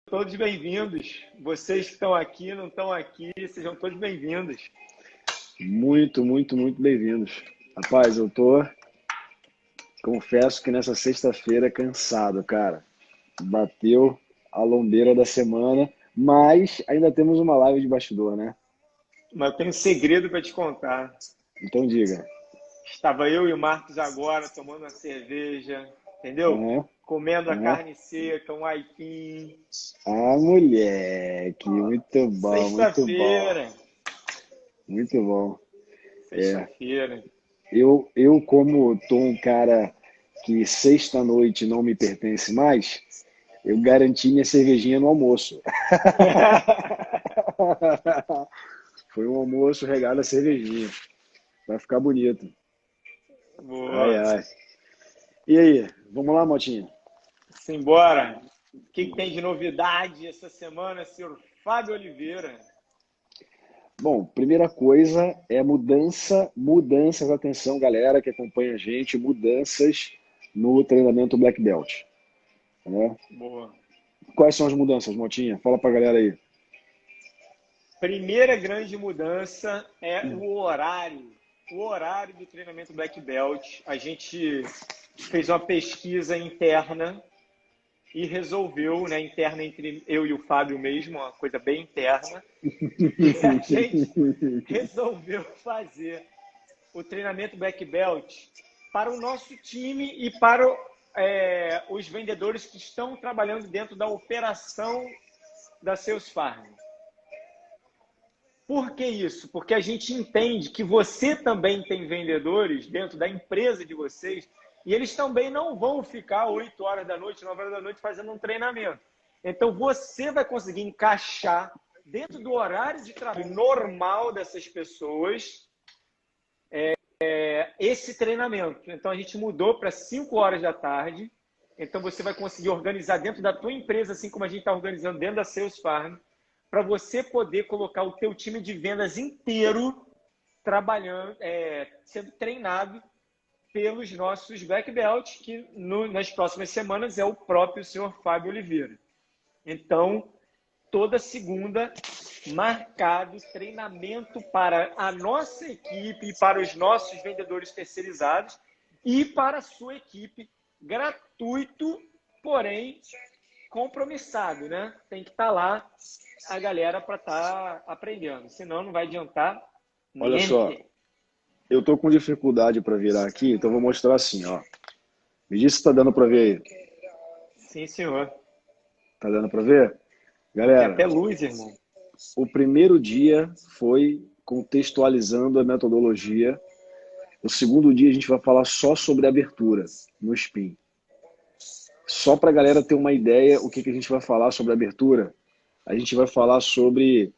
todos bem-vindos. Vocês que estão aqui, não estão aqui, sejam todos bem-vindos. Muito, muito, muito bem-vindos. Rapaz, confesso que nessa sexta-feira cansado, cara. Bateu a lombeira da semana, mas ainda temos uma live de bastidor, né? Mas eu tenho um segredo para te contar. Então diga. Estava eu e o Marcos agora tomando uma cerveja, entendeu? Comendo a carne seca, um aipim. Ah, moleque, muito bom, muito bom. Sexta-feira. Muito bom. Sexta-feira. Eu, como tô um cara que sexta-noite não me pertence mais, eu garanti minha cervejinha no almoço. Foi um almoço regado a cervejinha. Vai ficar bonito. Boa. Ai, ai. E aí, vamos lá, Motinha? Simbora. O que tem de novidade essa semana, senhor Fábio Oliveira? Bom, primeira coisa é mudanças, atenção galera que acompanha a gente, mudanças no treinamento Black Belt. Né? Boa. Quais são as mudanças, Motinha? Fala pra galera aí. Primeira grande mudança é o horário do treinamento Black Belt. A gente fez uma pesquisa interna e resolveu, né, interna entre eu e o Fábio mesmo, uma coisa bem interna, e a gente resolveu fazer o treinamento Black Belt para o nosso time e para os vendedores que estão trabalhando dentro da operação da Sales Farm. Por que isso? Porque a gente entende que você também tem vendedores dentro da empresa de vocês e eles também não vão ficar 8 horas da noite, 9 horas da noite fazendo um treinamento. Então, você vai conseguir encaixar dentro do horário de trabalho normal dessas pessoas esse treinamento. Então, a gente mudou para 5 horas da tarde. Então, você vai conseguir organizar dentro da tua empresa, assim como a gente está organizando dentro da Sales Farm, para você poder colocar o teu time de vendas inteiro trabalhando, sendo treinado pelos nossos Black Belts, que nas próximas semanas é o próprio senhor Fábio Oliveira. Então, toda segunda, marcado treinamento para a nossa equipe, para os nossos vendedores terceirizados e para a sua equipe, gratuito, porém compromissado, né? Tem que estar lá a galera para estar aprendendo, senão não vai adiantar. Olha só, eu tô com dificuldade para virar aqui, então vou mostrar assim, ó. Me diz se tá dando para ver aí. Sim, senhor. Tá dando para ver? Galera, tem até luz, irmão. O primeiro dia foi contextualizando a metodologia. O segundo dia a gente vai falar só sobre abertura no SPIN. Só para a galera ter uma ideia o que a gente vai falar sobre abertura, a gente vai falar sobre,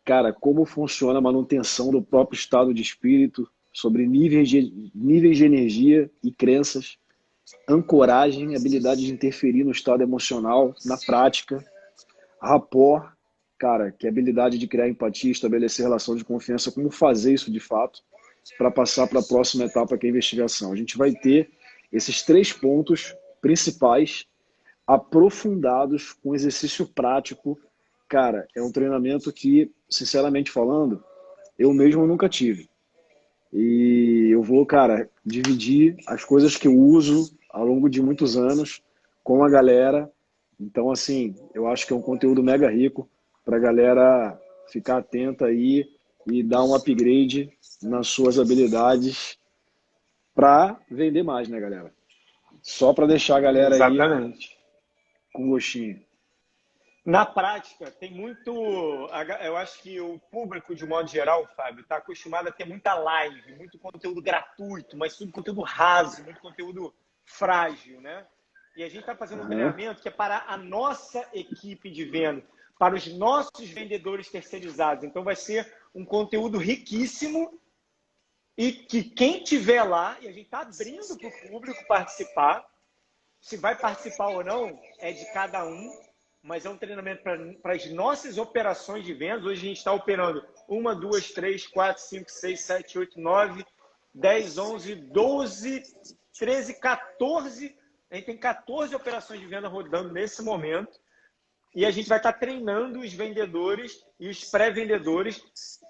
cara, como funciona a manutenção do próprio estado de espírito, sobre níveis de energia e crenças, ancoragem, habilidade de interferir no estado emocional, na prática, rapport, cara, que é a habilidade de criar empatia, estabelecer relação de confiança, como fazer isso de fato, para passar para a próxima etapa, que é a investigação. A gente vai ter esses 3 pontos principais aprofundados com exercício prático. Cara, é um treinamento que, sinceramente falando, eu mesmo nunca tive. E eu vou, cara, dividir as coisas que eu uso ao longo de muitos anos com a galera. Então, assim, eu acho que é um conteúdo mega rico para a galera ficar atenta aí e dar um upgrade nas suas habilidades para vender mais, né, galera? Só para deixar a galera aí com gostinho. Na prática, tem muito... Eu acho que o público, de modo geral, Fábio, está acostumado a ter muita live, muito conteúdo gratuito, mas tudo conteúdo raso, muito conteúdo frágil, né? E a gente está fazendo um treinamento que é para a nossa equipe de venda, para os nossos vendedores terceirizados. Então, vai ser um conteúdo riquíssimo e que quem tiver lá, e a gente está abrindo para o público participar, se vai participar ou não, é de cada um, mas é um treinamento para as nossas operações de vendas. Hoje a gente está operando 1, 2, 3, 4, 5, 6, 7, 8, 9, 10, 11, 12, 13, 14. A gente tem 14 operações de venda rodando nesse momento. e a gente vai estar treinando os vendedores e os pré-vendedores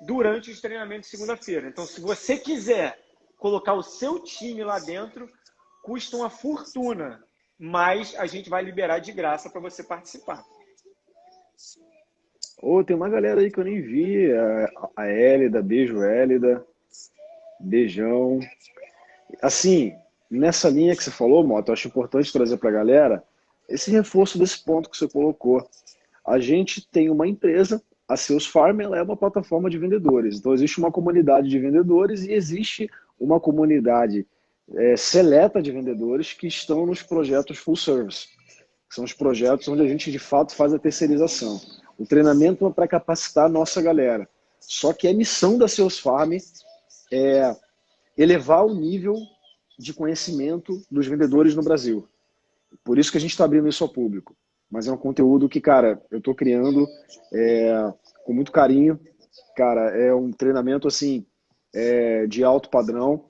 durante os treinamentos de segunda-feira. Então, se você quiser colocar o seu time lá dentro, custa uma fortuna, mas a gente vai liberar de graça para você participar. Tem uma galera aí que eu nem vi, a Hélida, beijo Hélida, beijão. Assim, nessa linha que você falou, Mota, eu acho importante trazer para a galera esse reforço desse ponto que você colocou. A gente tem uma empresa, a Sales Farm, ela é uma plataforma de vendedores. Então, existe uma comunidade de vendedores e existe uma comunidade seleta de vendedores que estão nos projetos full service. São os projetos onde a gente, de fato, faz a terceirização. O treinamento é para capacitar a nossa galera. Só que a missão da Sales Farm é elevar o nível de conhecimento dos vendedores no Brasil. Por isso que a gente está abrindo isso ao público. Mas é um conteúdo que, cara, eu estou criando com muito carinho. Cara, é um treinamento assim de alto padrão.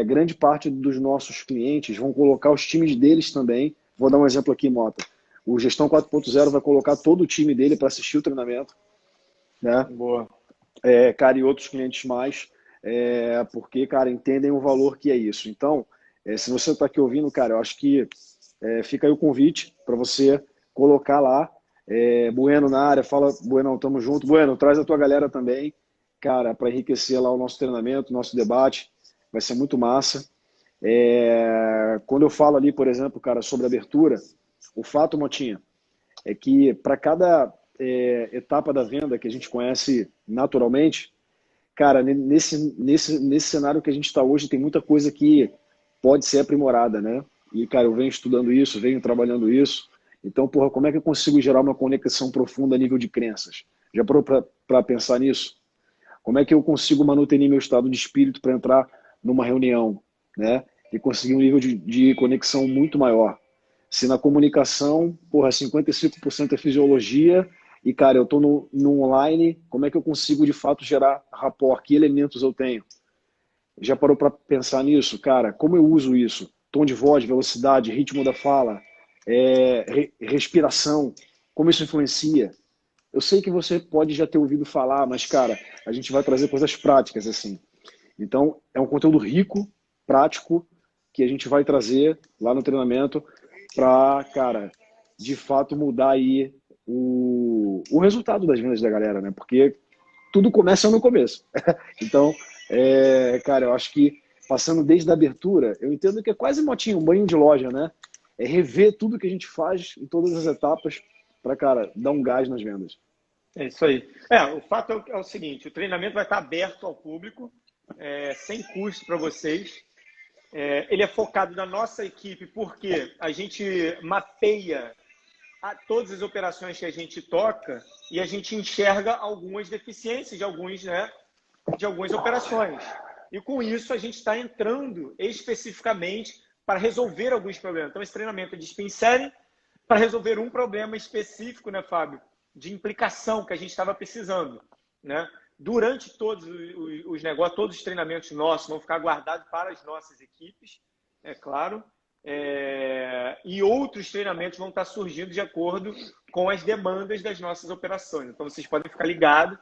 Grande parte dos nossos clientes vão colocar os times deles também. Vou dar um exemplo aqui, Mota. O Gestão 4.0 vai colocar todo o time dele para assistir o treinamento. Né? Boa. Cara, e outros clientes mais. Porque, cara, entendem o valor que é isso. Então, se você está aqui ouvindo, cara, eu acho que fica aí o convite para você colocar lá. Bueno na área, fala, Bueno, tamo junto. Bueno, traz a tua galera também, cara, para enriquecer lá o nosso treinamento, nosso debate. Vai ser muito massa. Quando eu falo ali, por exemplo, cara, sobre abertura, o fato, Motinha, é que para cada etapa da venda que a gente conhece naturalmente, cara, nesse cenário que a gente está hoje, tem muita coisa que pode ser aprimorada, né? E, cara, eu venho estudando isso, venho trabalhando isso. Então, porra, como é que eu consigo gerar uma conexão profunda a nível de crenças? Já parou para pensar nisso? Como é que eu consigo manutenir meu estado de espírito para entrar numa reunião, né? E conseguir um nível de conexão muito maior? Se na comunicação, porra, 55% é fisiologia e, cara, eu estou no online, como é que eu consigo, de fato, gerar rapport? Que elementos eu tenho? Já parou para pensar nisso? Cara, como eu uso isso? Tom de voz, velocidade, ritmo da fala, respiração, como isso influencia? Eu sei que você pode já ter ouvido falar, mas, cara, a gente vai trazer coisas práticas, assim. Então, é um conteúdo rico, prático, que a gente vai trazer lá no treinamento para, cara, de fato mudar aí o resultado das vendas da galera, né? Porque tudo começa no começo. Então, cara, eu acho que passando desde a abertura, eu entendo que é quase um banho de loja, né? É rever tudo que a gente faz em todas as etapas para, cara, dar um gás nas vendas. É isso aí. O fato é o seguinte, o treinamento vai estar aberto ao público, sem custo para vocês. Ele é focado na nossa equipe porque a gente mapeia todas as operações que a gente toca e a gente enxerga algumas deficiências de algumas operações. E com isso a gente está entrando especificamente para resolver alguns problemas. Então esse treinamento é de spin selling para resolver um problema específico, né, Fábio? De implicação que a gente estava precisando, né? Durante todos os negócios, todos os treinamentos nossos vão ficar guardados para as nossas equipes, é claro. E outros treinamentos vão estar surgindo de acordo com as demandas das nossas operações. Então, vocês podem ficar ligados,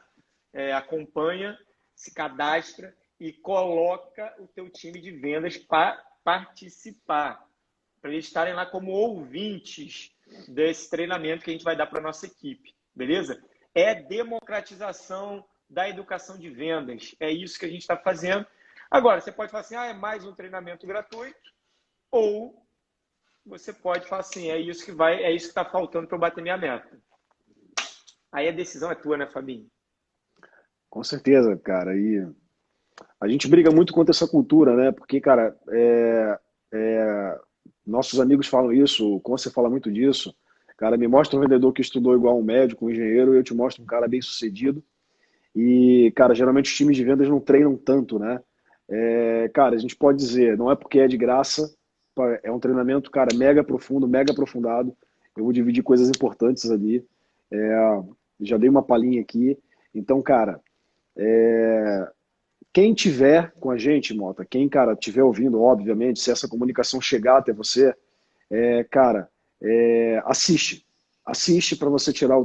acompanha, se cadastra e coloca o teu time de vendas para participar, para eles estarem lá como ouvintes desse treinamento que a gente vai dar para a nossa equipe, beleza? É democratização da educação de vendas, é isso que a gente está fazendo. Agora, você pode falar assim, é mais um treinamento gratuito, ou você pode falar assim, é isso que está faltando para eu bater minha meta. Aí a decisão é tua, né, Fabinho? Com certeza, cara. E a gente briga muito contra essa cultura, né? Porque, cara, nossos amigos falam isso, o Conce fala muito disso. Cara, me mostra um vendedor que estudou igual um médico, um engenheiro, e eu te mostro um cara bem sucedido. E, cara, geralmente os times de vendas não treinam tanto, né? Cara, a gente pode dizer, não é porque é de graça, é um treinamento, cara, mega profundo, mega aprofundado. Eu vou dividir coisas importantes ali. Já dei uma palhinha aqui. Então, cara, quem tiver com a gente, Mota, quem, cara, tiver ouvindo, obviamente, se essa comunicação chegar até você, cara, assiste. assiste para você tirar a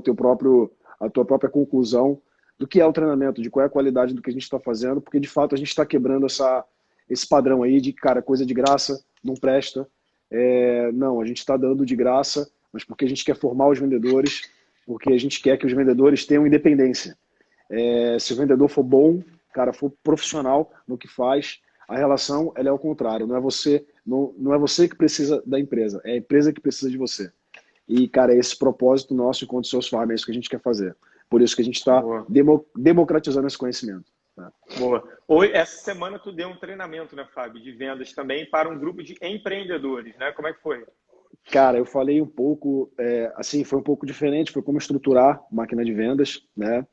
tua própria conclusão do que é o treinamento, de qual é a qualidade do que a gente está fazendo, porque de fato a gente está quebrando esse padrão aí de, cara, coisa de graça não presta. Não, a gente está dando de graça, mas porque a gente quer formar os vendedores, porque a gente quer que os vendedores tenham independência. Se o vendedor for bom, cara, for profissional no que faz, a relação ela é ao contrário. Não é você que precisa da empresa, é a empresa que precisa de você. E, cara, é esse propósito nosso enquanto seus farm, é isso que a gente quer fazer. Por isso que a gente está democratizando esse conhecimento. Tá? Boa. Essa semana tu deu um treinamento, né, Fábio, de vendas também para um grupo de empreendedores, né? Como é que foi? Cara, eu falei um pouco, assim, foi um pouco diferente, foi como estruturar máquina de vendas, né?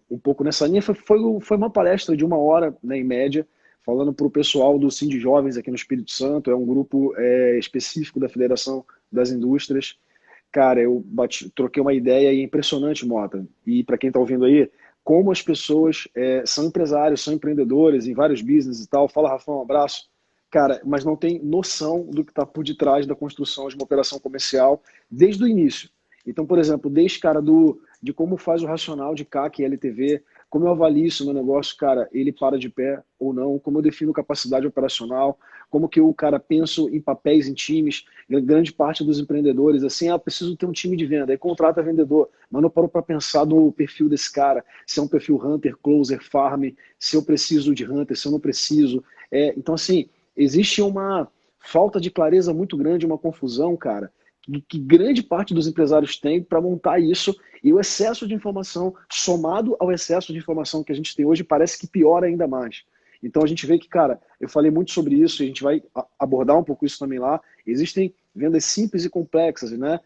Um pouco nessa linha, foi uma palestra de 1 hora, né, em média, falando para o pessoal do Sind Jovens aqui no Espírito Santo, é um grupo específico da Federação das Indústrias. Cara, troquei uma ideia e é impressionante, Mota. E para quem está ouvindo aí, como as pessoas são empresários, são empreendedores em vários business e tal. Fala, Rafa, um abraço. Cara, mas não tem noção do que está por detrás da construção de uma operação comercial desde o início. Então, por exemplo, desde, cara, de como faz o racional de CAC e LTV, como eu avalio isso no negócio, cara, ele para de pé ou não, como eu defino capacidade operacional, como que eu, cara, penso em papéis em times. Grande parte dos empreendedores, assim, preciso ter um time de venda, aí contrata vendedor, mas não parou para pensar no perfil desse cara, se é um perfil hunter, closer, farm, se eu preciso de hunter, se eu não preciso. Então, assim, existe uma falta de clareza muito grande, uma confusão, cara, que grande parte dos empresários tem para montar isso, e o excesso de informação, somado ao excesso de informação que a gente tem hoje, parece que piora ainda mais. Então a gente vê que, cara, eu falei muito sobre isso, e a gente vai abordar um pouco isso também lá. Existem vendas simples e complexas, né?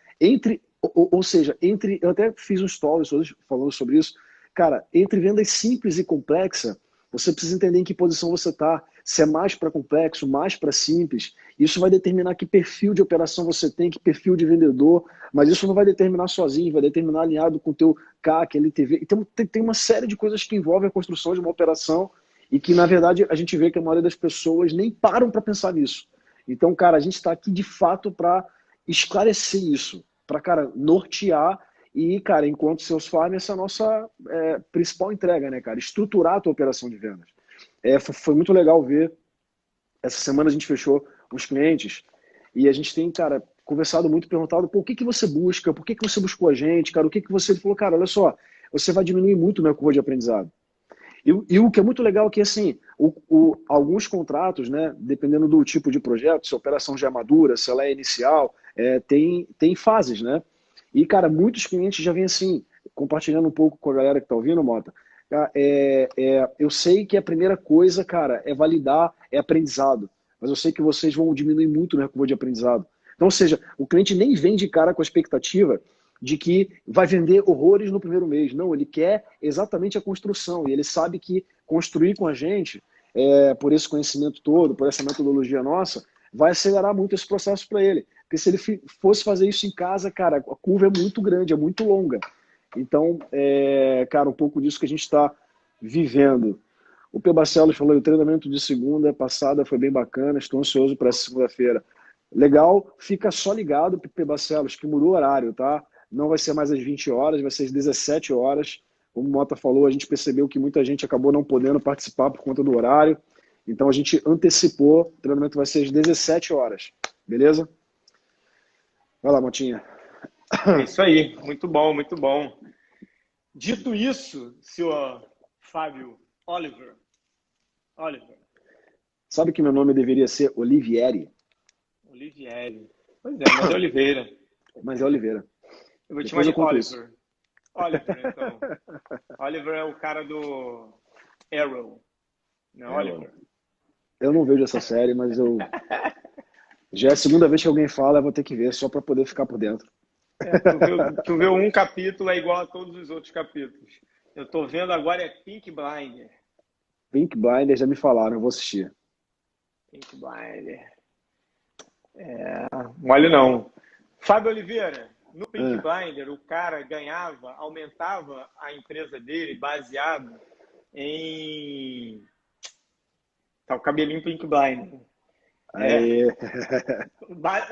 Ou seja, eu até fiz um stories hoje falando sobre isso. Cara, entre vendas simples e complexa, você precisa entender em que posição você está. Se é mais para complexo, mais para simples. Isso vai determinar que perfil de operação você tem, que perfil de vendedor, mas isso não vai determinar sozinho, vai determinar alinhado com o teu CAC, LTV. Então tem uma série de coisas que envolvem a construção de uma operação e que, na verdade, a gente vê que a maioria das pessoas nem param para pensar nisso. Então, cara, a gente está aqui de fato para esclarecer isso, para, cara, nortear e, cara, enquanto seus farm, essa é a nossa principal entrega, né, cara? Estruturar a tua operação de vendas. Foi muito legal ver. Essa semana a gente fechou uns clientes e a gente tem, cara, conversado muito, perguntado, pô, o que você busca? Por que você buscou a gente, cara? O que você... Ele falou, cara, olha só, você vai diminuir muito minha curva de aprendizado. E o que é muito legal é que, assim, alguns contratos, né, dependendo do tipo de projeto, se a operação já é madura, se ela é inicial, tem fases, né? E, cara, muitos clientes já vêm assim, compartilhando um pouco com a galera que está ouvindo, Mota. Eu sei que a primeira coisa, cara, é validar, é aprendizado. Mas eu sei que vocês vão diminuir muito na curva de aprendizado. Então, ou seja, o cliente nem vem de cara com a expectativa de que vai vender horrores no primeiro mês. Não, ele quer exatamente a construção. E ele sabe que construir com a gente, por esse conhecimento todo, por essa metodologia nossa, vai acelerar muito esse processo para ele. Porque se ele fosse fazer isso em casa, cara, a curva é muito grande, é muito longa. Então, cara, um pouco disso que a gente está vivendo. O P. Barcelos falou, o treinamento de segunda passada foi bem bacana, estou ansioso para essa segunda-feira. Legal, fica só ligado, P. Barcelos, que mudou o horário, tá? Não vai ser mais às 20 horas, vai ser às 17 horas. Como o Mota falou, a gente percebeu que muita gente acabou não podendo participar por conta do horário. Então a gente antecipou, o treinamento vai ser às 17 horas. Beleza? Vai lá, Motinha. É isso aí, muito bom, muito bom. Dito isso, senhor Fábio Oliver. Sabe que meu nome deveria ser Olivieri? Olivieri. Pois é, mas é Oliveira. Mas é Oliveira. Eu vou te chamar de Oliver. Oliver, então. Oliver é o cara do Arrow. Não é Oliver? Eu não vejo essa série, mas já é a segunda vez que alguém fala, eu vou ter que ver, só para poder ficar por dentro. Tu vê um capítulo, é igual a todos os outros capítulos. Eu tô vendo agora é Pink Blinder. Pink Blinder, já me falaram, eu vou assistir. Pink Blinder. Mole não. Fábio Oliveira, no Pink Blinder, o cara aumentava a empresa dele baseado em... Tá o cabelinho Pink Blinder. É, Aí,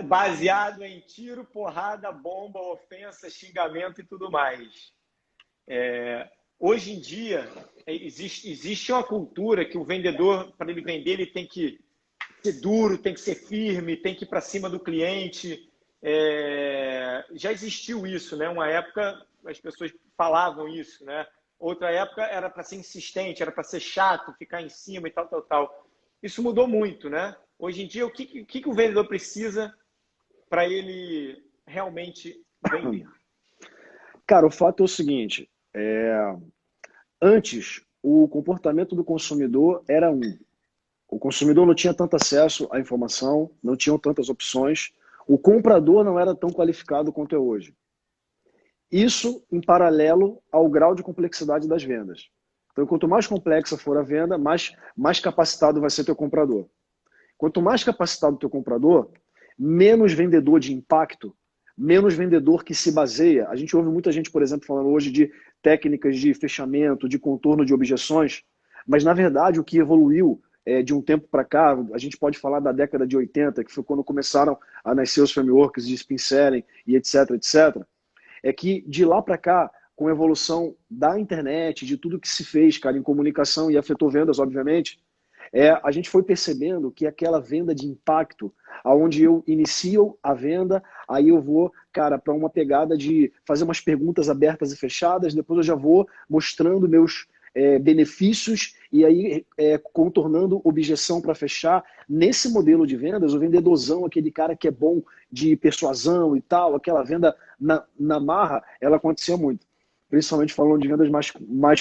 baseado em tiro, porrada, bomba, ofensa, xingamento e tudo mais. Hoje em dia, existe uma cultura que o vendedor, para ele vender, ele tem que ser duro, tem que ser firme, tem que ir para cima do cliente. Já existiu isso, né? Uma época as pessoas falavam isso, né? Outra época era para ser insistente, era para ser chato, ficar em cima e tal, tal, tal. Isso mudou muito, né? Hoje em dia, o que o vendedor precisa para ele realmente vender? cara, o fato é o seguinte: antes, o comportamento do consumidor era um. O consumidor não tinha tanto acesso à informação, não tinham tantas opções. O comprador não era tão qualificado quanto é hoje. Isso em paralelo ao grau de complexidade das vendas. Então, quanto mais complexa for a venda, mais capacitado vai ser teu comprador. Quanto mais capacitado o teu comprador, menos vendedor de impacto, menos vendedor que se baseia. A gente ouve muita gente, por exemplo, falando hoje de técnicas de fechamento, de contorno de objeções, mas na verdade o que evoluiu de um tempo para cá, a gente pode falar da década de 80, que foi quando começaram a nascer os frameworks de spin selling e etc, etc, é que de lá para cá, com a evolução da internet, de tudo que se fez, cara, em comunicação e afetou vendas, obviamente, a gente foi percebendo que aquela venda de impacto, aonde eu inicio a venda, aí eu vou, cara, para uma pegada de fazer umas perguntas abertas e fechadas, depois eu já vou mostrando meus benefícios e aí contornando objeção para fechar. Nesse modelo de vendas, o vendedorzão, aquele cara que é bom de persuasão e tal, aquela venda na marra, ela acontecia muito. Principalmente falando de vendas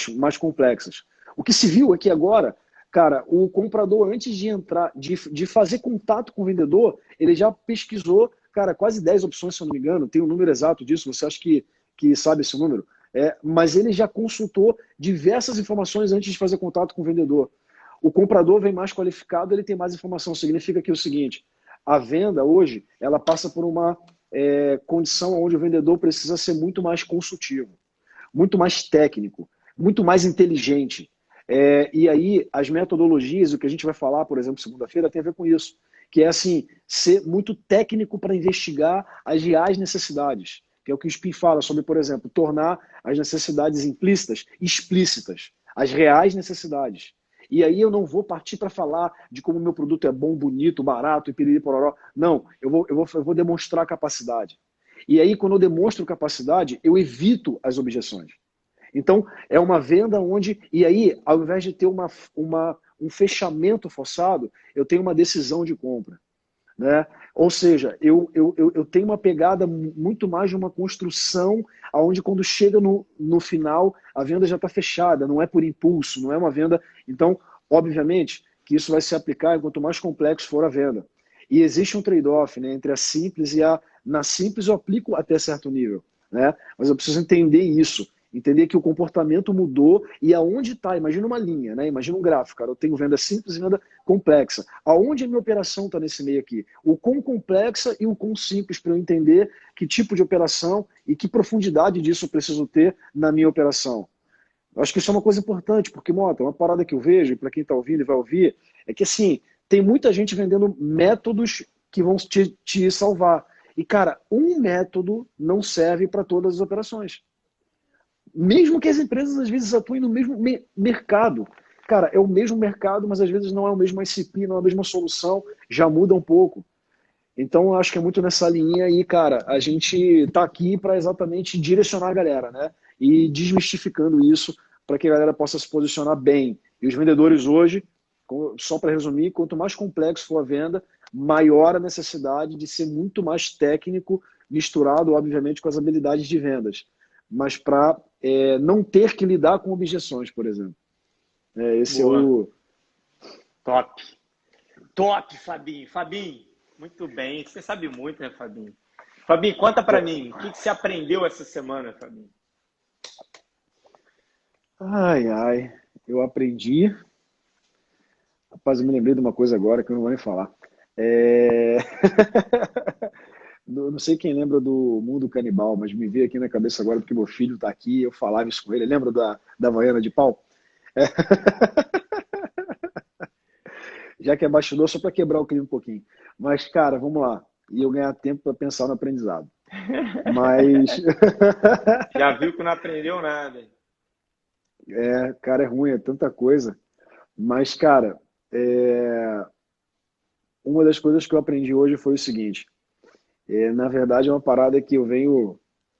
mais complexas. O que se viu aqui agora, cara, o comprador, antes de entrar, de fazer contato com o vendedor, ele já pesquisou, cara, quase 10 opções, se eu não me engano, tem um número exato disso, você acha que sabe esse número? Mas ele já consultou diversas informações antes de fazer contato com o vendedor. O comprador vem mais qualificado, ele tem mais informação. Significa que é o seguinte, a venda hoje, ela passa por uma condição onde o vendedor precisa ser muito mais consultivo, muito mais técnico, muito mais inteligente. E aí, as metodologias, o que a gente vai falar, por exemplo, segunda-feira, tem a ver com isso. Que é, assim, ser muito técnico para investigar as reais necessidades. Que é o que o Spin fala sobre, por exemplo, tornar as necessidades implícitas explícitas. As reais necessidades. E aí eu não vou partir para falar de como o meu produto é bom, bonito, barato e piriri pororó. Não, eu vou demonstrar capacidade. E aí, quando eu demonstro capacidade, eu evito as objeções. Então, é uma venda onde... E aí, ao invés de ter um fechamento forçado, eu tenho uma decisão de compra. Né? Ou seja, eu tenho uma pegada muito mais de uma construção onde quando chega no final, a venda já está fechada, não é por impulso, não é uma venda... Então, obviamente, que isso vai se aplicar quanto mais complexo for a venda. E existe um trade-off, né, entre a simples e a... Na simples eu aplico até certo nível, né? Mas eu preciso entender isso. Entender que o comportamento mudou e aonde está, imagina uma linha, né? Imagina um gráfico, cara. Eu tenho venda simples e venda complexa. Aonde a minha operação está nesse meio aqui? O quão complexa e o quão simples para eu entender que tipo de operação e que profundidade disso eu preciso ter na minha operação. Eu acho que isso é uma coisa importante, porque, Mota, uma parada que eu vejo, e para quem está ouvindo e vai ouvir, é que assim, tem muita gente vendendo métodos que vão te salvar. E, cara, um método não serve para todas as operações. Mesmo que as empresas às vezes atuem no mesmo mercado. Cara, é o mesmo mercado, mas às vezes não é o mesmo ICP, não é a mesma solução, já muda um pouco. Então, eu acho que é muito nessa linha aí, cara, a gente tá aqui para exatamente direcionar a galera, né? E desmistificando isso para que a galera possa se posicionar bem. E os vendedores hoje, só para resumir, quanto mais complexo for a venda, maior a necessidade de ser muito mais técnico, misturado, obviamente, com as habilidades de vendas. Mas para não ter que lidar com objeções, por exemplo. Esse Boa. é o... Top. Top, Fabinho. Fabinho, muito bem. Você sabe muito, né, Fabinho? Fabinho, conta para mim. O que você aprendeu essa semana, Fabinho? Ai, ai. Eu aprendi... Rapaz, eu me lembrei de uma coisa agora que eu não vou nem falar. Não sei quem lembra do Mundo Canibal, mas me veio aqui na cabeça agora porque meu filho está aqui, eu falava isso com ele. Lembra da Havaiana de pau? já que é bastidor, só para quebrar o clima um pouquinho. Mas, cara, vamos lá. E eu ganhar tempo para pensar no aprendizado. Mas, Já viu que não aprendeu nada. cara, é ruim, é tanta coisa. Mas, cara, uma das coisas que eu aprendi hoje foi o seguinte. Na verdade, é uma parada que eu venho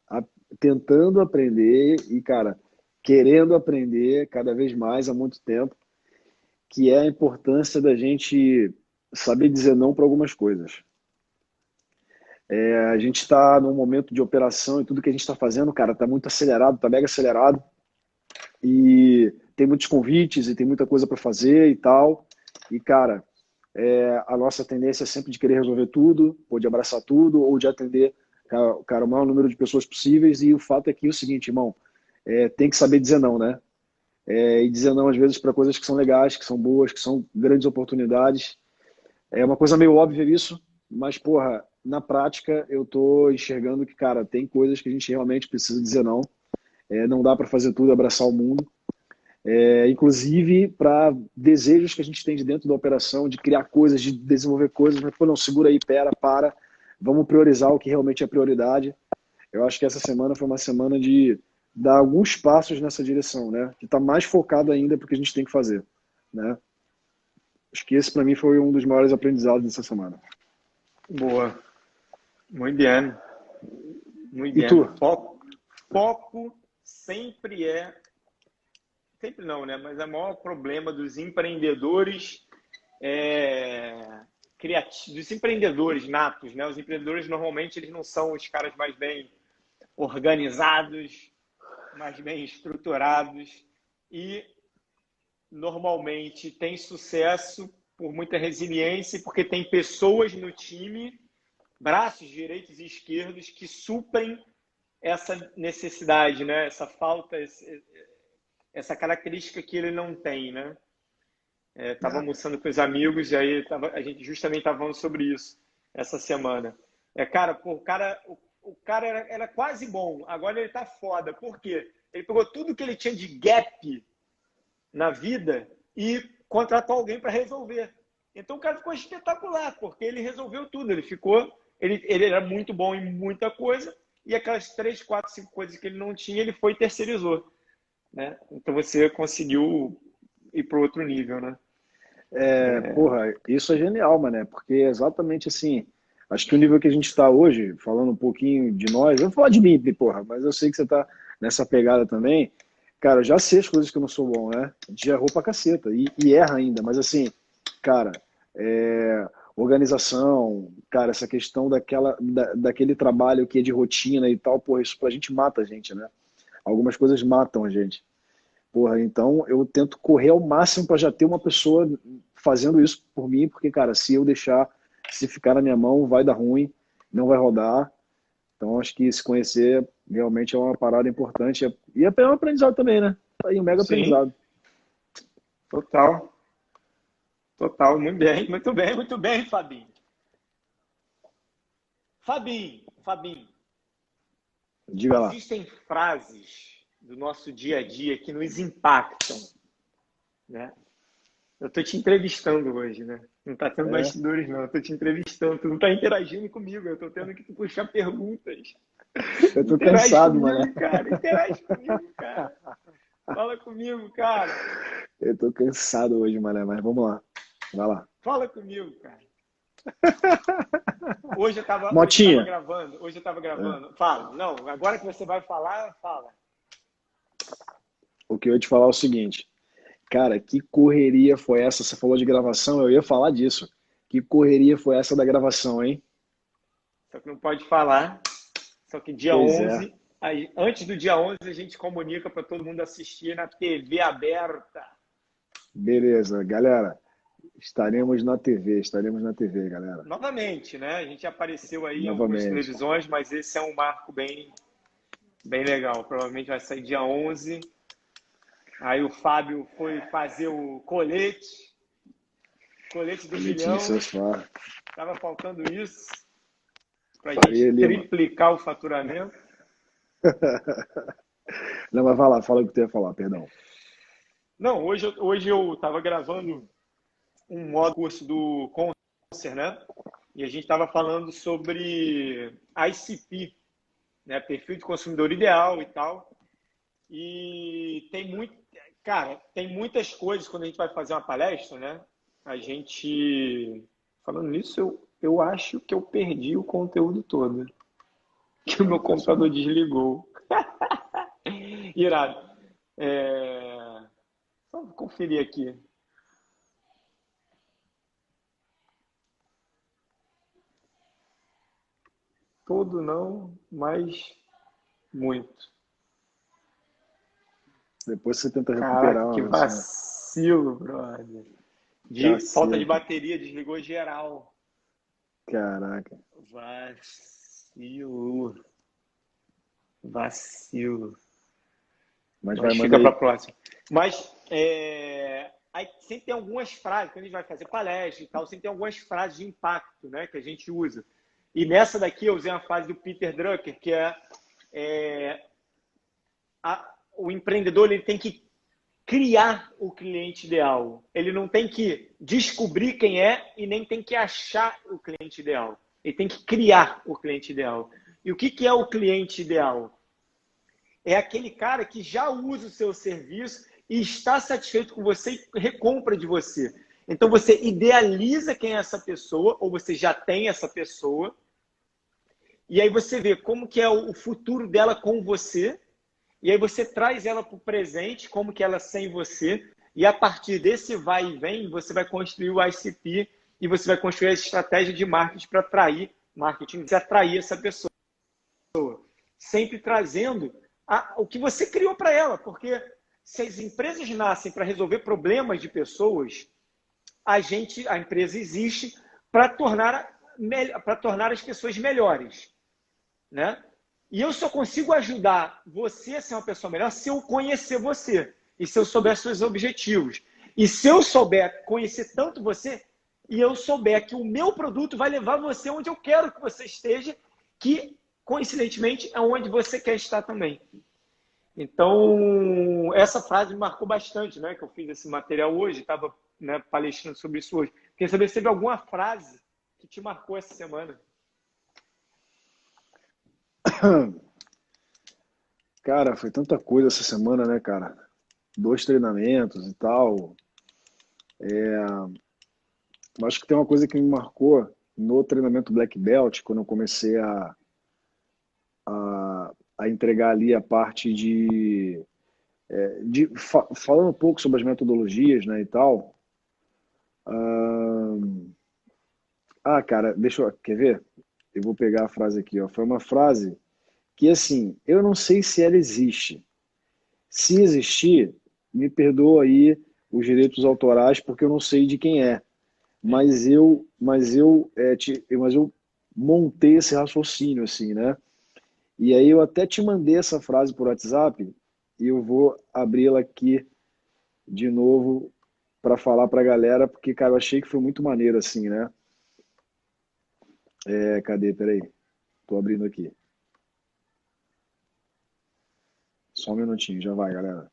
a- tentando aprender e, cara, querendo aprender cada vez mais há muito tempo, que é a importância da gente saber dizer não para algumas coisas. A gente está num momento de operação e tudo que a gente está fazendo, cara, está muito acelerado, está mega acelerado e tem muitos convites e tem muita coisa para fazer e tal. E, cara, a nossa tendência é sempre de querer resolver tudo, ou de abraçar tudo, ou de atender, cara, o maior número de pessoas possíveis. E o fato é que é o seguinte, irmão, tem que saber dizer não, né? E dizer não, às vezes, para coisas que são legais, que são boas, que são grandes oportunidades. É uma coisa meio óbvia isso, mas, porra, na prática eu tô enxergando que, cara, tem coisas que a gente realmente precisa dizer não. Não dá para fazer tudo, abraçar o mundo. Inclusive para desejos que a gente tem de dentro da operação, de criar coisas, de desenvolver coisas, mas, pô, não, segura aí, para, vamos priorizar o que realmente é prioridade. Eu acho que essa semana foi uma semana de dar alguns passos nessa direção, né? Que está mais focado ainda para o que a gente tem que fazer, né? Acho que esse para mim foi um dos maiores aprendizados dessa semana. Boa. Muito bem. Muito E tu? bem. Foco sempre é. Sempre não, né? Mas é o maior problema dos empreendedores dos empreendedores natos, né? Os empreendedores normalmente eles não são os caras mais bem organizados, mais bem estruturados e normalmente tem sucesso por muita resiliência, porque tem pessoas no time, braços direitos e esquerdos, que suprem essa necessidade, né? Essa falta, essa característica que ele não tem, né? Estava almoçando com os amigos e aí a gente justamente estava falando sobre isso essa semana. Cara, pô, o cara era quase bom, agora ele tá foda. Por quê? Ele pegou tudo que ele tinha de gap na vida e contratou alguém para resolver. Então o cara ficou espetacular, porque ele resolveu tudo. Ele era muito bom em muita coisa e aquelas 3, 4, 5 coisas que ele não tinha, ele foi e terceirizou, né? Então você conseguiu ir para outro nível, né? Porra, isso é genial, mané, porque é exatamente assim. Acho que o nível que a gente está hoje, falando um pouquinho de nós, eu vou falar de mim, porra, mas eu sei que você tá nessa pegada também. Cara, eu já sei as coisas que eu não sou bom, né? A gente errou pra caceta e erra ainda, mas assim, cara, organização, cara, essa questão daquele trabalho que é de rotina e tal, porra, isso pra gente mata a gente, né? Algumas coisas matam a gente. Porra, então eu tento correr ao máximo para já ter uma pessoa fazendo isso por mim, porque, cara, se eu deixar, se ficar na minha mão, vai dar ruim, não vai rodar. Então, acho que se conhecer realmente é uma parada importante. E é um aprendizado também, né? Tá aí um mega Sim, aprendizado. total. Total, muito bem, muito bem, muito bem, Fabinho. Fabinho, Diga lá. existem frases do nosso dia a dia que nos impactam, né? Eu tô te entrevistando hoje, né? Não tá tendo É, bastidores, não. Eu tô te entrevistando. Tu não tá interagindo comigo. Eu tô tendo que puxar perguntas. eu tô Interage cansado, mané. comigo, cara. Interage comigo, cara. Fala comigo, cara. Eu tô cansado hoje, mané, mas vamos lá. Vai lá. Fala comigo, cara. Hoje eu tava Motinha. gravando. Hoje eu tava É. gravando. Fala. Não, agora que você vai falar, fala. O que eu ia te falar é o seguinte. Cara, que correria foi essa? Você falou de gravação, eu ia falar disso. Que correria foi essa da gravação, hein? Só que não pode falar. Só que dia Pois é. 11, antes do dia 11, a gente comunica para todo mundo assistir na TV aberta. Beleza, galera. Estaremos na TV, galera. Novamente, né? A gente apareceu aí em algumas Novamente. televisões, mas esse é um marco bem, bem legal. Provavelmente vai sair dia 11. Aí o Fábio foi fazer o colete do Boletim milhão. só. Tava faltando isso para a Faria gente ali, mano. triplicar o faturamento. Não, mas vai lá, fala o que tu ia falar, perdão. Não, hoje eu estava gravando um modo curso do Concer, né? E a gente estava falando sobre ICP, né? Perfil de consumidor ideal e tal. E tem muito, cara, tem muitas coisas quando a gente vai fazer uma palestra, né? A gente, falando nisso, eu acho que eu perdi o conteúdo todo, que o meu computador desligou. Irado. Só vou conferir aqui. Todo não, mas muito. Depois você tenta Caraca, recuperar que assim, vacilo, brother. De falta de caceta. bateria, desligou geral. Caraca. Vacilo. Vacilo. Mas vai, Mas manda fica para a aí. próxima. Mas aí sempre tem algumas frases, quando a gente vai fazer palestra e tal, sempre tem algumas frases de impacto, né, que a gente usa. E nessa daqui eu usei uma frase do Peter Drucker, que o empreendedor ele tem que criar o cliente ideal. Ele não tem que descobrir quem é e nem tem que achar o cliente ideal. Ele tem que criar o cliente ideal. E o que é o cliente ideal? É aquele cara que já usa o seu serviço e está satisfeito com você e recompra de você. Então você idealiza quem é essa pessoa, ou você já tem essa pessoa, e aí você vê como que é o futuro dela com você, e aí você traz ela para o presente, como que ela é sem você, e a partir desse vai e vem, você vai construir o ICP e você vai construir a estratégia de marketing para atrair essa pessoa. Sempre trazendo o que você criou para ela, porque se as empresas nascem para resolver problemas de pessoas, a empresa existe para tornar as pessoas melhores, né? E eu só consigo ajudar você a ser uma pessoa melhor se eu conhecer você e se eu souber seus objetivos. E se eu souber conhecer tanto você e eu souber que o meu produto vai levar você onde eu quero que você esteja, que coincidentemente é onde você quer estar também. Então, essa frase me marcou bastante, né? Que eu fiz esse material hoje, estava, né, palestrando sobre isso hoje. Queria saber se teve alguma frase que te marcou essa semana. Cara, foi tanta coisa essa semana, né, cara? 2 treinamentos e tal. Acho que tem uma coisa que me marcou no treinamento Black Belt, quando eu comecei a entregar ali a parte falando um pouco sobre as metodologias, né, e tal. Cara, quer ver? Eu vou pegar a frase aqui, ó. Foi uma frase que, assim, eu não sei se ela existe. Se existir, me perdoa aí os direitos autorais, porque eu não sei de quem é. Mas eu montei esse raciocínio, assim, né? E aí eu até te mandei essa frase por WhatsApp e eu vou abri-la aqui de novo para falar para a galera, porque, cara, eu achei que foi muito maneiro, assim, né? Cadê? Peraí. Tô abrindo aqui. Só um minutinho, já vai, galera.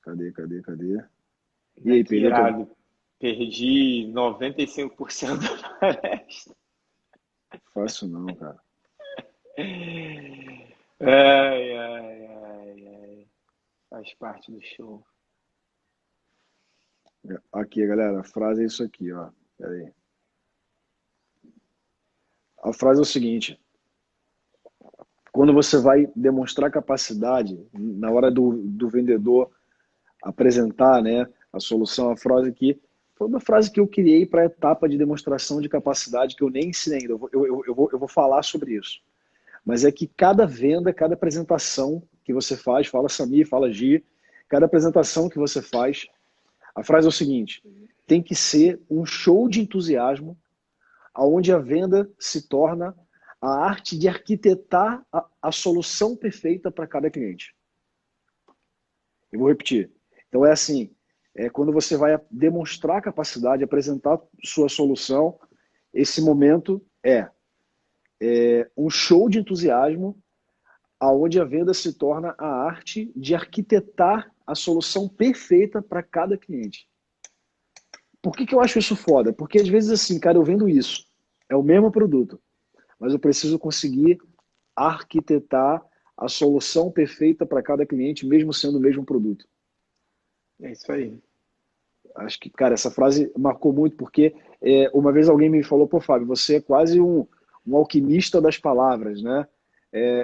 Cadê? E aí, Que perdeu? irado. Perdi 95% da palestra. Fácil não, cara. Ai. Faz parte do show. Aqui, galera, a frase é isso aqui, ó. Peraí. A frase é o seguinte: quando você vai demonstrar capacidade, na hora do vendedor apresentar, né, a solução, a frase aqui, foi uma frase que eu criei para a etapa de demonstração de capacidade que eu nem ensinei ainda. Eu vou falar sobre isso. Mas é que cada venda, cada apresentação que você faz, fala Samir, fala Gi, cada apresentação que você faz, a frase é o seguinte: tem que ser um show de entusiasmo, onde a venda se torna a arte de arquitetar a solução perfeita para cada cliente. Eu vou repetir. Então é assim, quando você vai demonstrar capacidade, apresentar sua solução, esse momento é um show de entusiasmo, aonde a venda se torna a arte de arquitetar a solução perfeita para cada cliente. Por que eu acho isso foda? Porque às vezes assim, cara, eu vendo isso, é o mesmo produto, mas eu preciso conseguir arquitetar a solução perfeita para cada cliente, mesmo sendo o mesmo produto. É isso aí. Acho que, cara, essa frase marcou muito, porque uma vez alguém me falou, pô, Fábio, você é quase um alquimista das palavras, né?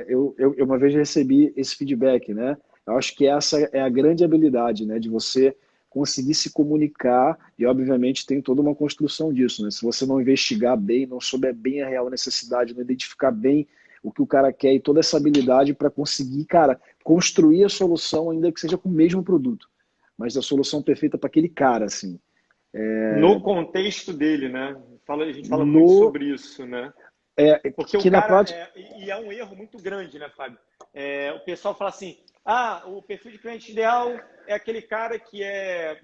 Eu uma vez recebi esse feedback, né? Eu acho que essa é a grande habilidade, né? De você conseguir se comunicar, e obviamente tem toda uma construção disso, né? Se você não investigar bem, não souber bem a real necessidade, não identificar bem o que o cara quer e toda essa habilidade para conseguir, cara, construir a solução, ainda que seja com o mesmo produto, mas a solução perfeita para aquele cara, assim. No contexto dele, né? A gente fala muito No, sobre isso, né? Porque o que na cara, prática, e é um erro muito grande, né, Fábio? O pessoal fala assim, o perfil de cliente ideal é aquele cara que é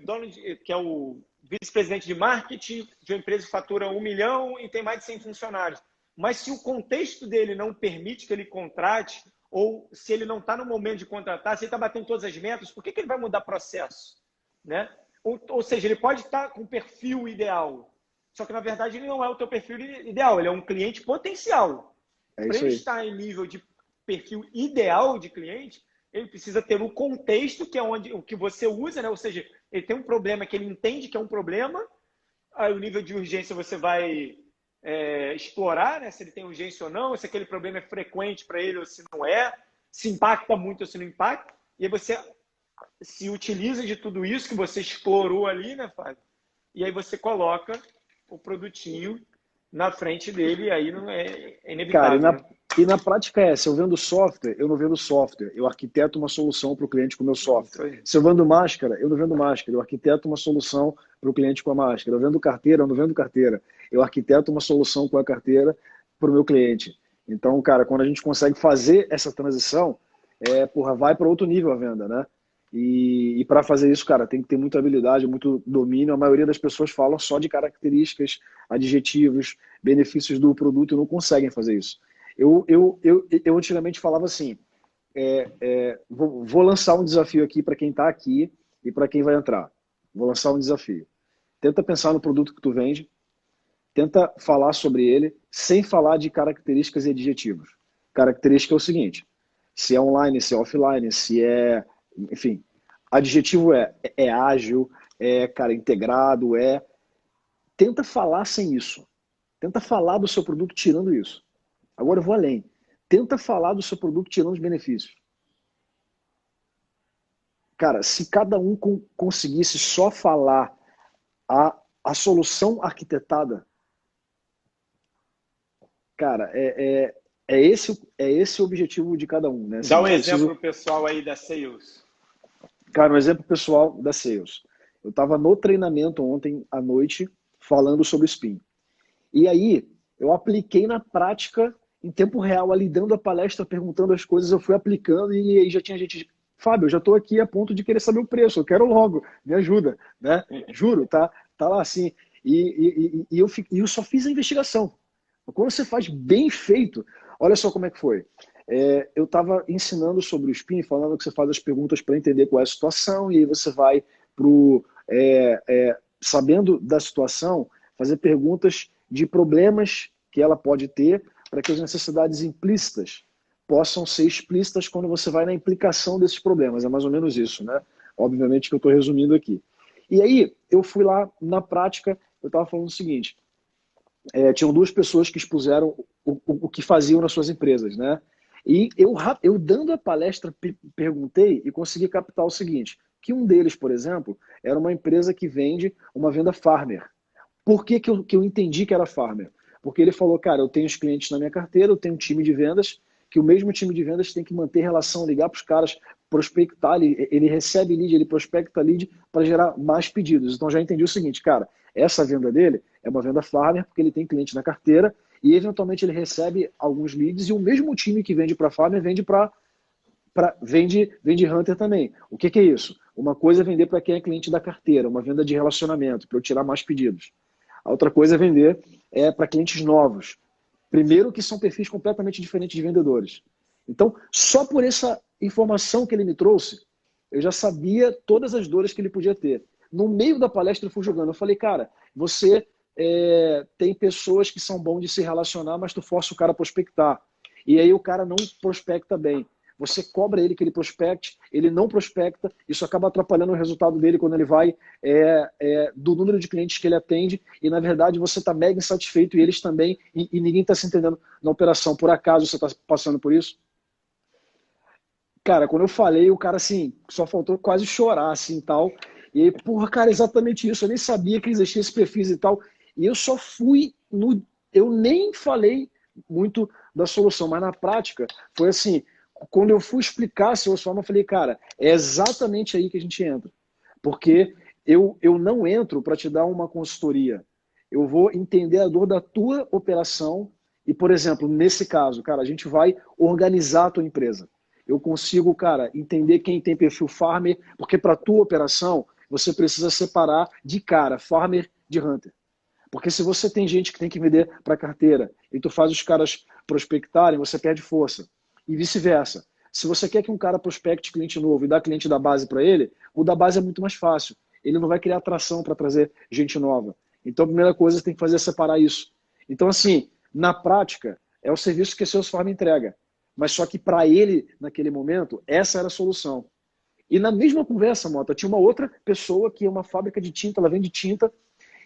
que é o vice-presidente de marketing de uma empresa que fatura 1 milhão e tem mais de 100 funcionários. Mas se o contexto dele não permite que ele contrate, ou se ele não está no momento de contratar, se ele está batendo todas as metas, por que ele vai mudar processo? Né? Ou seja, ele pode estar com o perfil ideal, só que na verdade ele não é o teu perfil ideal, ele é um cliente potencial. é Para isso ele aí. estar em nível de perfil ideal de cliente, ele precisa ter o contexto, que é onde o que você usa, né? Ou seja, ele tem um problema que ele entende que é um problema, aí o nível de urgência você vai explorar, né? Se ele tem urgência ou não, se aquele problema é frequente para ele ou se não é, se impacta muito ou se não impacta, e aí você se utiliza de tudo isso que você explorou ali, né, Fábio? E aí você coloca o produtinho na frente dele e aí não é Cara, inevitável, né? e na prática se eu vendo software, eu não vendo software, eu arquiteto uma solução para o cliente com o meu software. Isso aí. Se eu vendo máscara, eu não vendo máscara, eu arquiteto uma solução para o cliente com a máscara. Eu vendo carteira, eu não vendo carteira, eu arquiteto uma solução com a carteira para o meu cliente. Então, cara, quando a gente consegue fazer essa transição, vai para outro nível a venda, né? E para fazer isso, cara, tem que ter muita habilidade, muito domínio. A maioria das pessoas falam só de características, adjetivos, benefícios do produto e não conseguem fazer isso. Eu antigamente falava assim, vou lançar um desafio aqui para quem está aqui e para quem vai entrar. Vou lançar um desafio. Tenta pensar no produto que tu vende, tenta falar sobre ele sem falar de características e adjetivos. Característica é o seguinte, se é online, se é offline, se é... Enfim, adjetivo é ágil, cara, integrado, Tenta falar sem isso. Tenta falar do seu produto tirando isso. Agora eu vou além. Tenta falar do seu produto tirando os benefícios. Cara, se cada um conseguisse só falar a solução arquitetada, cara, esse o objetivo de cada um, né? Assim, Dá a um gente exemplo precisa... pro pessoal aí da Sales. Cara, um exemplo pessoal da Sales. Eu estava no treinamento ontem à noite falando sobre spin. E aí, eu apliquei na prática, em tempo real, ali dando a palestra, perguntando as coisas, eu fui aplicando e aí já tinha gente, Fábio, eu já estou aqui a ponto de querer saber o preço, eu quero logo, me ajuda, né? Juro, tá lá assim. Eu só fiz a investigação. Quando você faz bem feito, olha só como é que foi. Eu estava ensinando sobre o spin, falando que você faz as perguntas para entender qual é a situação, e aí você vai sabendo da situação, fazer perguntas de problemas que ela pode ter para que as necessidades implícitas possam ser explícitas quando você vai na implicação desses problemas. É mais ou menos isso, né? Obviamente que eu estou resumindo aqui. E aí, eu fui lá, na prática, eu estava falando o seguinte, tinham duas pessoas que expuseram o que faziam nas suas empresas, né? E eu dando a palestra, perguntei e consegui captar o seguinte, que um deles, por exemplo, era uma empresa que vende uma venda farmer. Por que eu entendi que era farmer? Porque ele falou, cara, eu tenho os clientes na minha carteira, eu tenho um time de vendas, que o mesmo time de vendas tem que manter relação, ligar para os caras, prospectar, ele recebe lead, ele prospecta lead para gerar mais pedidos. Então já entendi o seguinte, cara, essa venda dele é uma venda farmer, porque ele tem cliente na carteira e eventualmente ele recebe alguns leads e o mesmo time que vende para farmer vende hunter também. O que é isso? Uma coisa é vender para quem é cliente da carteira, uma venda de relacionamento, para eu tirar mais pedidos. A outra coisa é vender para clientes novos. Primeiro que são perfis completamente diferentes de vendedores. Então, só por essa informação que ele me trouxe, Eu já sabia todas as dores que ele podia ter. No meio da palestra eu fui jogando. Eu falei, cara, você tem pessoas que são bons de se relacionar, mas tu força o cara a prospectar. E aí o cara não prospecta bem. Você cobra ele que ele prospecte, ele não prospecta, isso acaba atrapalhando o resultado dele quando ele vai do número de clientes que ele atende, e na verdade você está mega insatisfeito e eles também, e ninguém está se entendendo na operação. Por acaso você está passando por isso? Cara, quando eu falei, o cara assim, só faltou quase chorar assim tal. E aí, porra, cara, exatamente isso. Eu nem sabia que existia esse perfil e tal. E eu só fui no. Eu nem falei muito da solução, mas na prática foi assim. Quando eu fui explicar a Salesforce, eu falei, cara, é exatamente aí que a gente entra. Porque eu não entro para te dar uma consultoria. Eu vou entender a dor da tua operação e, por exemplo, nesse caso, cara, a gente vai organizar a tua empresa. Eu consigo, cara, entender quem tem perfil farmer, porque para a tua operação, você precisa separar de cara farmer de hunter. Porque se você tem gente que tem que vender para carteira e tu faz os caras prospectarem, você perde força. E vice-versa. Se você quer que um cara prospecte cliente novo e dá cliente da base para ele, o da base é muito mais fácil. Ele não vai criar atração para trazer gente nova. Então a primeira coisa que você tem que fazer é separar isso. Então assim, na prática, é o serviço que a Salesforce entrega. Mas só que para ele, naquele momento, essa era a solução. E na mesma conversa, Mota, tinha uma outra pessoa que é uma fábrica de tinta, ela vende tinta,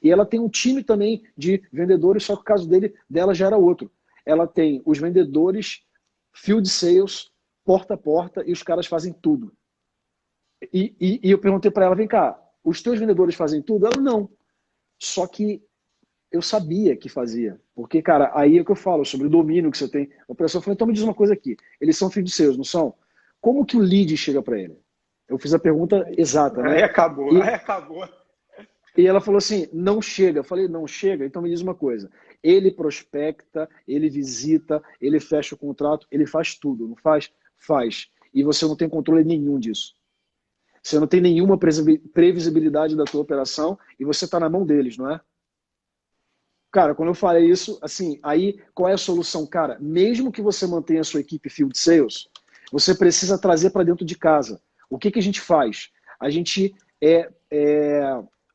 e ela tem um time também de vendedores, só que o caso dela já era outro. Ela tem os vendedores, field sales, porta a porta, e os caras fazem tudo. E eu perguntei para ela, vem cá, os teus vendedores fazem tudo? Ela, não. Só que eu sabia que fazia. Porque, cara, aí é o que eu falo sobre o domínio que você tem. A pessoa falou, então me diz uma coisa aqui. Eles são field sales, não são? Como que o lead chega para ele? Eu fiz a pergunta exata, né? Aí acabou, aí acabou. E ela falou assim, não chega. Eu falei, não chega? Então me diz uma coisa. Ele prospecta, ele visita, ele fecha o contrato, ele faz tudo, não faz? Faz. E você não tem controle nenhum disso. Você não tem nenhuma previsibilidade da tua operação e você está na mão deles, não é? Cara, quando eu falei isso, assim, aí qual é a solução? Cara, mesmo que você mantenha a sua equipe field sales, você precisa trazer para dentro de casa. O que a gente faz? A gente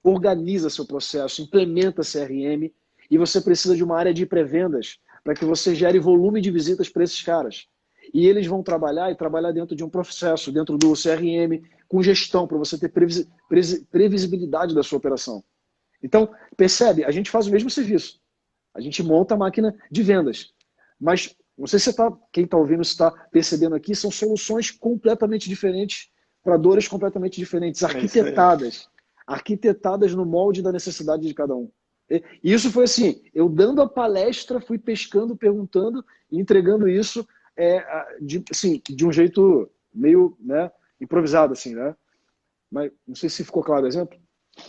organiza seu processo, implementa CRM e você precisa de uma área de pré-vendas para que você gere volume de visitas para esses caras. E eles vão trabalhar dentro de um processo, dentro do CRM, com gestão, para você ter previsibilidade da sua operação. Então, percebe? A gente faz o mesmo serviço. A gente monta a máquina de vendas. Mas, não sei se quem está ouvindo está percebendo aqui, são soluções completamente diferentes para dores completamente diferentes, arquitetadas no molde da necessidade de cada um. E isso foi assim, eu dando a palestra, fui pescando, perguntando e entregando isso de um jeito meio, né, improvisado, assim, né? Mas não sei se ficou claro o exemplo.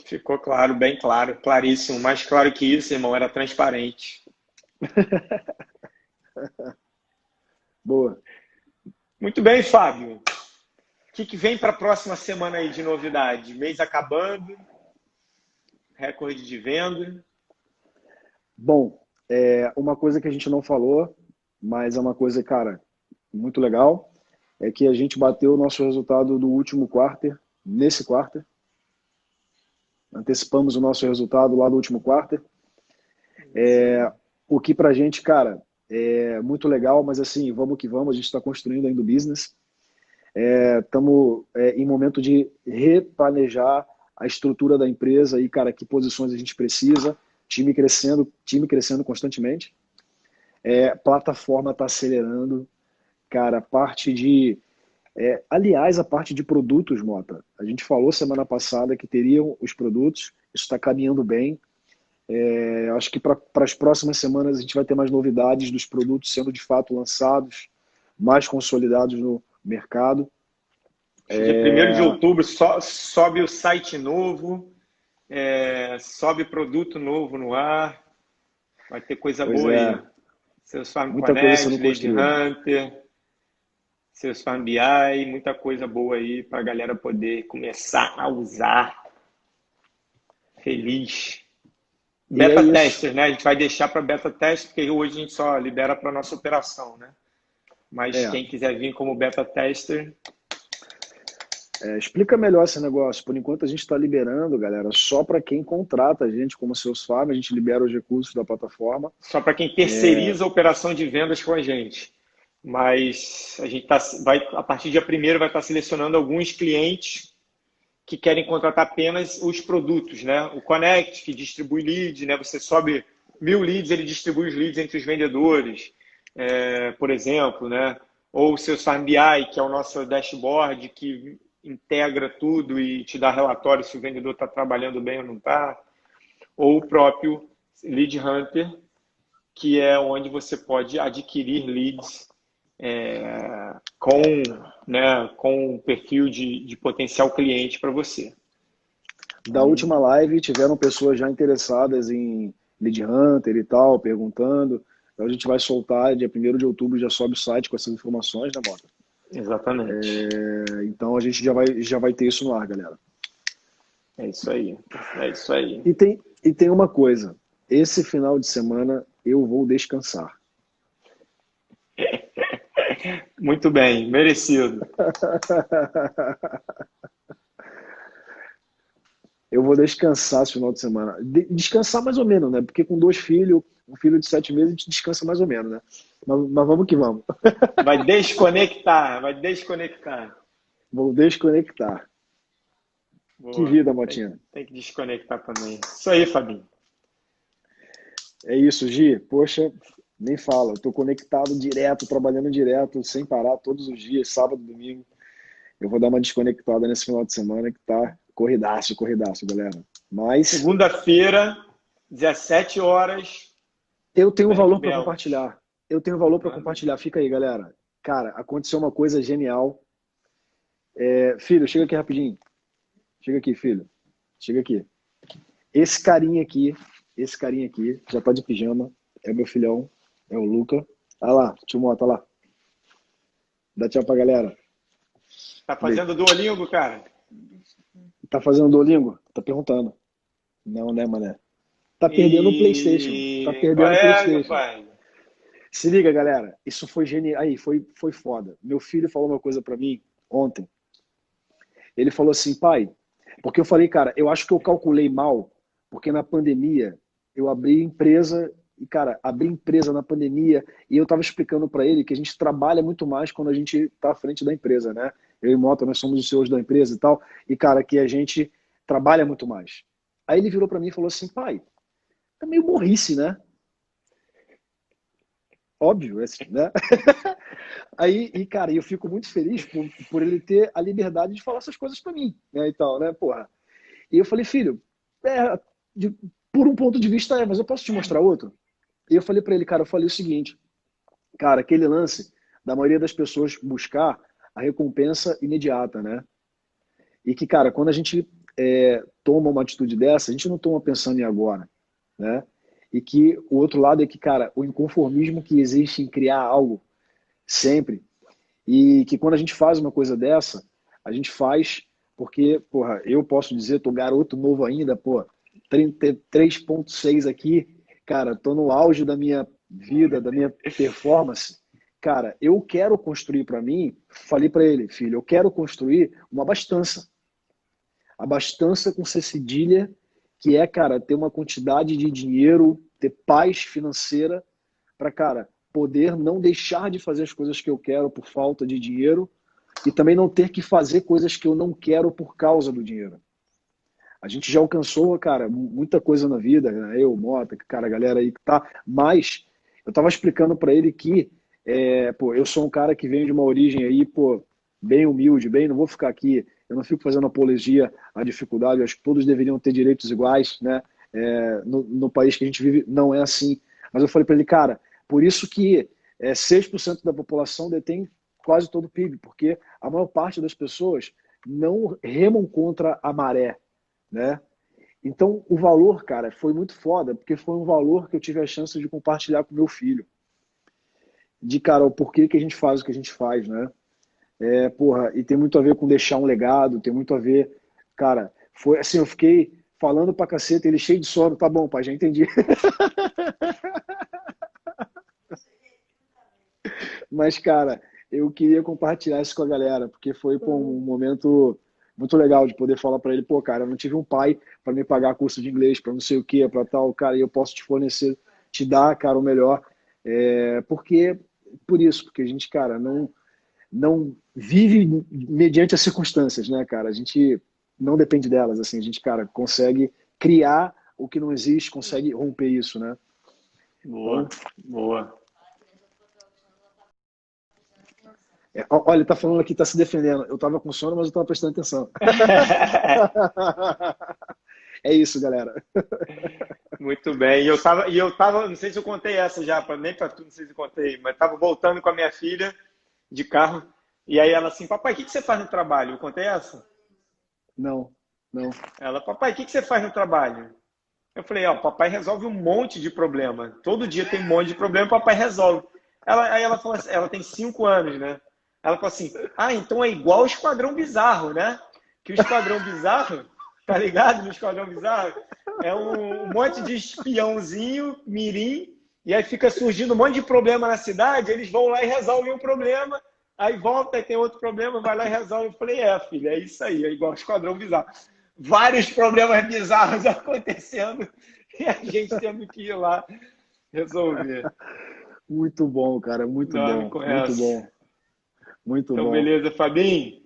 Ficou claro, bem claro, claríssimo. Mais claro que isso, irmão, era transparente. Boa. Muito bem, Fábio. O que vem para a próxima semana aí de novidade? Mês acabando, recorde de venda. Bom, uma coisa que a gente não falou, mas é uma coisa, cara, muito legal, é que a gente bateu o nosso resultado do último quarter, nesse quarter. Antecipamos o nosso resultado lá do último quarter. O que pra gente, cara, é muito legal, mas assim, vamos que vamos, a gente está construindo ainda o business. Estamos em momento de replanejar a estrutura da empresa e, cara, que posições a gente precisa, time crescendo constantemente. Plataforma está acelerando, cara, parte de... aliás, a parte de produtos, Mota, a gente falou semana passada que teriam os produtos, isso está caminhando bem. Acho que para as próximas semanas a gente vai ter mais novidades dos produtos sendo de fato lançados, mais consolidados no mercado. Dia 1º de outubro sobe o site novo, sobe produto novo no ar, vai ter coisa boa aí. Salesforce Connect, Lady Hunter, Salesforce BI, muita coisa boa aí para a galera poder começar a usar. Feliz. Beta tester, né? A gente vai deixar para beta teste, porque hoje a gente só libera para nossa operação, né? Mas quem quiser vir como beta tester, Explica melhor esse negócio. Por enquanto a gente está liberando, galera, só para quem contrata a gente como seus farm, a gente libera os recursos da plataforma. Só para quem terceiriza a operação de vendas com a gente. Mas a gente a partir de dia 1º vai estar selecionando alguns clientes que querem contratar apenas os produtos, né? O Connect, que distribui leads, né? Você sobe 1.000 leads, ele distribui os leads entre os vendedores, por exemplo, né? Ou o seu Farm BI, que é o nosso dashboard, que integra tudo e te dá relatório se o vendedor está trabalhando bem ou não está. Ou o próprio Lead Hunter, que é onde você pode adquirir leads com, né, com um perfil de potencial cliente para você. Da última live, tiveram pessoas já interessadas em Lead Hunter e tal, perguntando. Então a gente vai soltar, dia 1º de outubro já sobe o site com essas informações, né, Mota? Exatamente. Então a gente já vai ter isso no ar, galera. É isso aí. É isso aí. E tem uma coisa. Esse final de semana eu vou descansar. Muito bem, merecido. Eu vou descansar esse final de semana. Descansar mais ou menos, né? Porque com 2 filhos, um filho de 7 meses, a gente descansa mais ou menos, né? Mas vamos que vamos. Vai desconectar, vai desconectar. Vou desconectar. Boa. Que vida, Motinha. Tem que desconectar também. Isso aí, Fabinho. É isso, Gi. Poxa, nem fala. Eu tô conectado direto, trabalhando direto, sem parar, todos os dias, sábado, domingo. Eu vou dar uma desconectada nesse final de semana que tá corridaço, galera. Mas segunda-feira, 17 horas. Eu tenho um valor para compartilhar. Eu tenho valor para compartilhar. Fica aí, galera. Cara, aconteceu uma coisa genial. Filho, chega aqui rapidinho. Chega aqui, filho. Chega aqui. Esse carinha aqui, já tá de pijama. É meu filhão. É o Luca. Olha lá, tio Mota, olha lá. Dá tchau pra galera. Tá fazendo Duolingo, cara? Tá fazendo Duolingo? Tá perguntando. Não, né, mané? Tá perdendo o PlayStation. Tá perdendo o PlayStation. Pai? Se liga, galera. Isso foi genial. Aí, foi foda. Meu filho falou uma coisa pra mim ontem. Ele falou assim, pai, porque eu falei, cara, eu acho que eu calculei mal, porque na pandemia eu abri empresa, e cara, abri empresa na pandemia, e eu tava explicando pra ele que a gente trabalha muito mais quando a gente tá à frente da empresa, né? Eu e Mota, nós somos os CEOs da empresa e tal, e cara, que a gente trabalha muito mais. Aí ele virou pra mim e falou assim, pai, é meio burrice, né? Óbvio, assim, né? Aí, e cara, eu fico muito feliz por ele ter a liberdade de falar essas coisas pra mim, né? E tal, né? Porra. E eu falei, filho, por um ponto de vista mas eu posso te mostrar outro? E eu falei pra ele, cara, eu falei o seguinte, cara, aquele lance da maioria das pessoas buscar a recompensa imediata, né? E que, cara, quando a gente toma uma atitude dessa, a gente não toma pensando em agora, né? E que o outro lado é que, cara, o inconformismo que existe em criar algo sempre, e que quando a gente faz uma coisa dessa, a gente faz porque, porra, eu posso dizer, tô garoto novo ainda, pô, 33,6 aqui, cara, tô no auge da minha vida, da minha performance. Cara, eu quero construir para mim, falei para ele, filho, eu quero construir uma abastança. Abastança com C cedilha, que é, cara, ter uma quantidade de dinheiro, ter paz financeira para, cara, poder não deixar de fazer as coisas que eu quero por falta de dinheiro e também não ter que fazer coisas que eu não quero por causa do dinheiro. A gente já alcançou, cara, muita coisa na vida, né? Eu, Mota, cara, a galera aí que tá, mas eu tava explicando para ele que pô, eu sou um cara que vem de uma origem aí, pô, bem humilde, não vou ficar aqui, eu não fico fazendo apologia à dificuldade, eu acho que todos deveriam ter direitos iguais, né? No país que a gente vive não é assim. Mas eu falei para ele, cara, por isso que 6% da população detém quase todo o PIB, porque a maior parte das pessoas não remam contra a maré, né? Então, o valor, cara, foi muito foda, porque foi um valor que eu tive a chance de compartilhar com meu filho. De, cara, o porquê que a gente faz o que a gente faz, né? Porra, e tem muito a ver com deixar um legado, tem muito a ver... Cara, foi assim, eu fiquei falando pra caceta, ele cheio de sono, tá bom, pai, já entendi. Mas, cara, eu queria compartilhar isso com a galera, porque foi pô, um momento muito legal de poder falar para ele, pô, cara, eu não tive um pai para me pagar curso de inglês, para não sei o quê, para tal, cara, e eu posso te fornecer, te dar, cara, o melhor. Porque a gente, cara, não vive mediante as circunstâncias, né, cara? A gente não depende delas, assim, a gente, cara, consegue criar o que não existe, consegue romper isso, né? Boa, Então, boa. olha, ele tá falando aqui, tá se defendendo. Eu tava com sono, mas eu tava prestando atenção. É isso, galera. Muito bem. Não sei se eu contei essa já, nem para tu, não sei se eu contei, mas estava voltando com a minha filha de carro, e aí ela assim, papai, o que que você faz no trabalho? Eu contei essa? Não, não. Ela, papai, o que que você faz no trabalho? Eu falei, ó, papai resolve um monte de problema. Todo dia tem um monte de problema, papai resolve. Aí ela falou assim, ela tem 5 anos, né? Ela falou assim, ah, então é igual o Esquadrão Bizarro, né? Que o Esquadrão Bizarro, tá ligado? No Esquadrão Bizarro é um monte de espiãozinho, mirim, e aí fica surgindo um monte de problema na cidade, eles vão lá e resolvem o problema, aí volta e tem outro problema, vai lá e resolve. Eu falei, filha, é isso aí, é igual o Esquadrão Bizarro. Vários problemas bizarros acontecendo e a gente tendo que ir lá resolver. Muito bom, cara, muito Dorme bom, com muito essa. bom, muito Então, bom. beleza, Fabinho?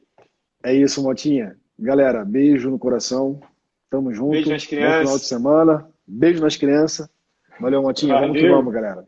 É isso, Motinha. Galera, beijo no coração. Tamo Beijo junto. nas Bom final de crianças. semana. Beijo nas crianças. Valeu, Motinha. Vamos que Valeu. vamos, galera.